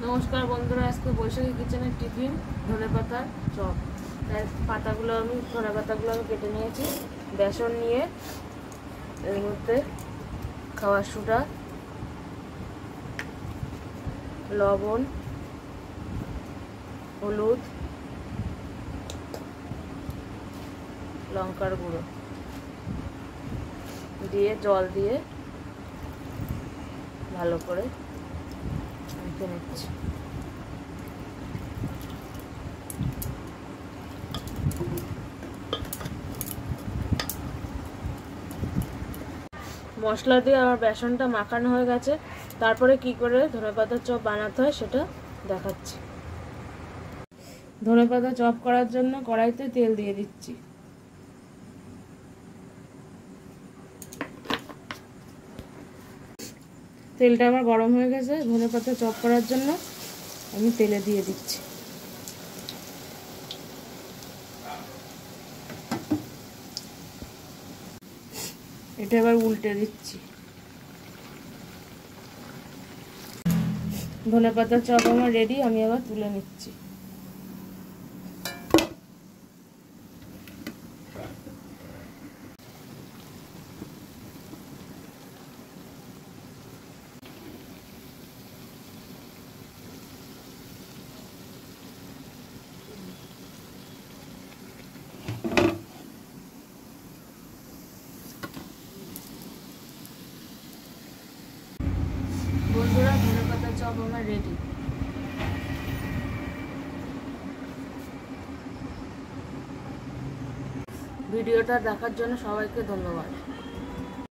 নমস্কার বন্ধুরা, আজকে বৈশাখী কিচেনের টিফিন ধনেপাতার চপ। তাই ধনেপাতাগুলো আমি কেটে নিয়েছি। বেসন নিয়ে এর মধ্যে খাওয়ার সোডা, লবণ, হলুদ, লঙ্কার গুঁড়ো দিয়ে জল দিয়ে ভালো করে মেখে নিচ্ছি। মশলা দিয়ে আমার বেসনটা মাখানো হয়ে গেছে। তারপরে কি করে ধনেপাতার চপ বানাতে হয় সেটা দেখাচ্ছি। ধনেপাতা চপ করার জন্য কড়াইতে তেল দিয়ে দিচ্ছি। তেলটা আমার গরম হয়ে গেছে। ধনেপাতা চপ করার জন্য আমি তেলে দিয়ে দিচ্ছি। এটা এবার উল্টে দিচ্ছি। ধনেপাতা চপ আমার রেডি, আমি এবার তুলে নিচ্ছি। বন্ধুরা, ধনেপাতা চপ আমার রেডি। ভিডিওটা দেখার জন্য সবাইকে ধন্যবাদ।